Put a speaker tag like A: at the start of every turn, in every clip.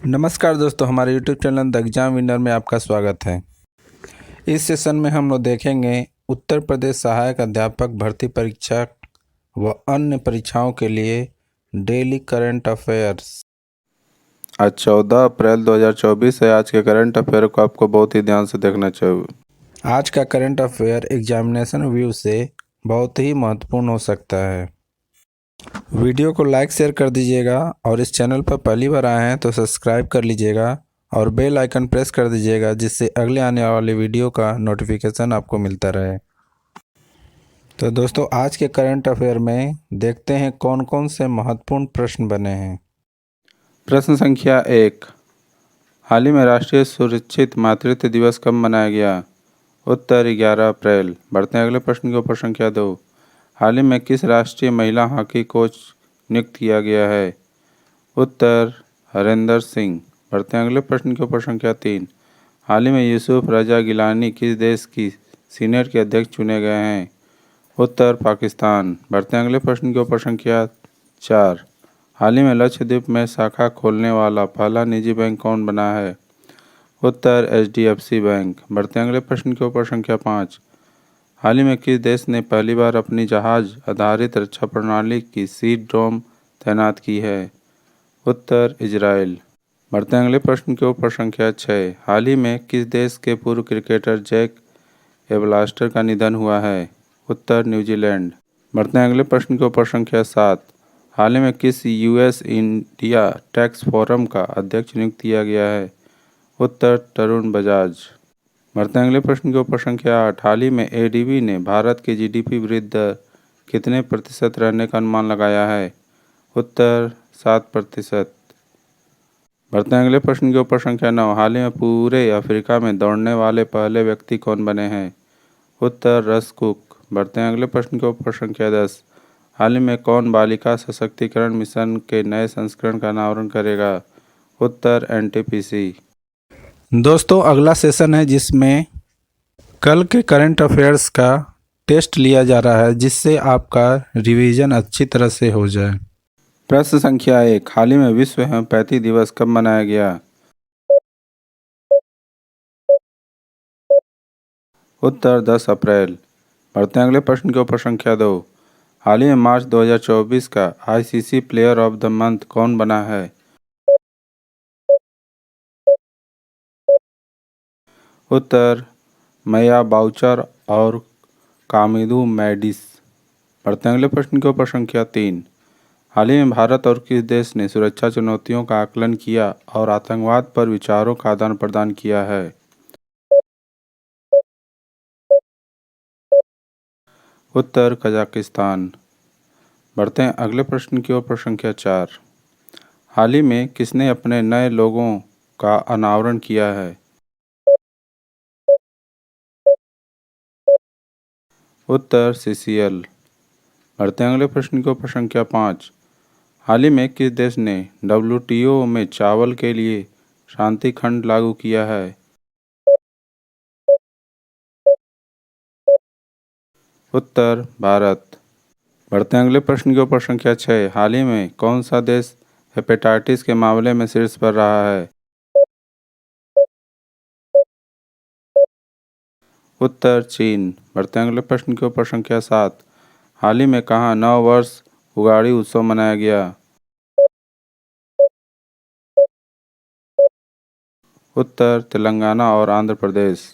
A: नमस्कार दोस्तों, हमारे YouTube channel the exam winner में आपका स्वागत है। इस सेशन में हम लोग देखेंगे उत्तर प्रदेश सहायक अध्यापक भर्ती परीक्षा व अन्य परीक्षाओं के लिए डेली करंट अफेयर्स।
B: आज 14 अप्रैल 2024 है। आज के करंट अफेयर को आपको बहुत ही ध्यान से देखना चाहिए।
A: आज का करंट अफेयर एग्जामिनेशन व्यू से बहुत ही महत्वपूर्ण हो सकता है। वीडियो को लाइक शेयर कर दीजिएगा और इस चैनल पर पहली बार आए हैं तो सब्सक्राइब कर लीजिएगा और बेल आइकन प्रेस कर दीजिएगा, जिससे अगले आने वाले वीडियो का नोटिफिकेशन आपको मिलता रहे। तो दोस्तों, आज के करंट अफेयर में देखते हैं कौन कौन से महत्वपूर्ण प्रश्न बने हैं।
B: प्रश्न संख्या 1, हाल ही में राष्ट्रीय सुरक्षित मातृत्व दिवस कब मनाया गया? उत्तर 11 अप्रैल। बढ़ते हैं अगले प्रश्न के ऊपर। संख्या 2, हाल ही में किस राष्ट्रीय महिला हॉकी कोच नियुक्त किया गया है? उत्तर हरेंद्र सिंह। बढ़ते हैं अगले प्रश्न के ऊपर। संख्या 3, हाल ही में यूसुफ रजा गिलानी किस देश की सीनेट के अध्यक्ष चुने गए हैं? उत्तर पाकिस्तान। बढ़ते हैं अगले प्रश्न के ऊपर। संख्या 4, हाल ही में लक्षद्वीप में शाखा खोलने वाला पहला निजी बैंक कौन बना है? उत्तर HDFC बैंक। बढ़ते हैं अगले प्रश्न के ऊपर। संख्या 5, हाल ही में किस देश ने पहली बार अपनी जहाज आधारित रक्षा प्रणाली की सी ड्रोम तैनात की है? उत्तर इजराइल। बढ़ते हैं अगले प्रश्न के ऊपर। संख्या 6, हाल ही में किस देश के पूर्व क्रिकेटर जैक एबलास्टर का निधन हुआ है? उत्तर न्यूजीलैंड। बढ़ते हैं अगले प्रश्न के ऊपर। संख्या 7, हाल ही में किस US इंडिया टैक्स फोरम का अध्यक्ष नियुक्त किया गया है? उत्तर तरुण बजाज। बढ़ते हैं अगले प्रश्न के ऊपर। संख्या 8, हाल ही में ADB ने भारत की GDP वृद्धि दर कितने प्रतिशत रहने का अनुमान लगाया है? उत्तर 7%। बढ़ते हैं अगले प्रश्न के ऊपर। संख्या 9, हाल ही में पूरे अफ्रीका में दौड़ने वाले पहले व्यक्ति कौन बने हैं? उत्तर रस कुक। बढ़ते हैं अगले प्रश्न के ऊपर। संख्या 10, हाल ही में कौन बालिका सशक्तिकरण मिशन के नए संस्करण का अनावरण करेगा? उत्तर NTPC।
A: दोस्तों, अगला सेशन है जिसमें कल के करंट अफेयर्स का टेस्ट लिया जा रहा है, जिससे आपका रिवीजन अच्छी तरह से हो जाए।
B: प्रश्न संख्या 1, हाल ही में विश्व होम्योपैथी दिवस कब मनाया गया? उत्तर 10 अप्रैल। बढ़ते हैं अगले प्रश्न के ऊपर। संख्या 2, हाल ही में मार्च 2024 का ICC player of the month कौन बना है? उत्तर मैया बाउचर और कामिदू मैडिस। बढ़ते हैं अगले प्रश्न के ऊपर। संख्या 3, हाल ही में भारत और किस देश ने सुरक्षा चुनौतियों का आकलन किया और आतंकवाद पर विचारों का आदान प्रदान किया है? उत्तर कजाकिस्तान। बढ़ते हैं अगले प्रश्न की ओर। संख्या 4, हाल ही में किसने अपने नए लोगों का अनावरण किया है? उत्तर CCL। बढ़ते हैं अगले प्रश्न के ऊपर। संख्या 5, हाल ही में किस देश ने WTO में चावल के लिए शांति खंड लागू किया है? उत्तर भारत। बढ़ते हैं अगले प्रश्न के ऊपर। संख्या 6, हाल ही में कौन सा देश हेपेटाइटिस के मामले में शीर्ष पर रहा है? उत्तर चीन। बढ़ते हैं अगले प्रश्न के ऊपर। संख्या 7, हाल ही में कहाँ नव वर्ष उगाड़ी उत्सव मनाया गया? उत्तर तेलंगाना और आंध्र प्रदेश।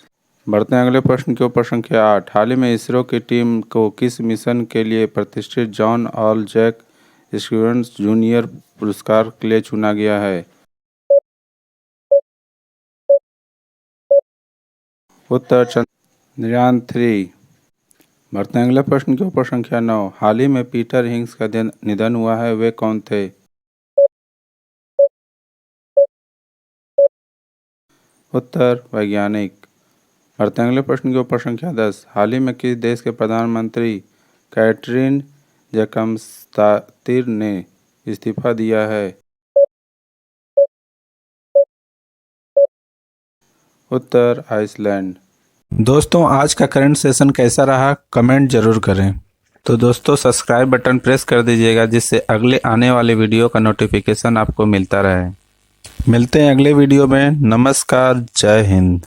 B: बढ़ते हैं अगले प्रश्न के ऊपर। संख्या 8, हाल ही में इसरो की टीम को किस मिशन के लिए प्रतिष्ठित जॉन ऑल जैक स्टीवेंस जूनियर पुरस्कार के लिए चुना गया है? उत्तर चंद्रयान 3। बढ़ते हैं अगले प्रश्न के ऊपर। संख्या 9, हाल ही में पीटर हिग्स का निधन हुआ है, वे कौन थे? उत्तर वैज्ञानिक। बढ़ते हैं अगले प्रश्न के ऊपर। संख्या 10, हाल ही में किस देश के प्रधानमंत्री कैटरीन जेकम्स्तातिर ने इस्तीफा दिया है? उत्तर आइसलैंड।
A: दोस्तों, आज का करंट सेशन कैसा रहा कमेंट जरूर करें। तो दोस्तों, सब्सक्राइब बटन प्रेस कर दीजिएगा, जिससे अगले आने वाले वीडियो का नोटिफिकेशन आपको मिलता रहे। मिलते हैं अगले वीडियो में। नमस्कार, जय हिंद।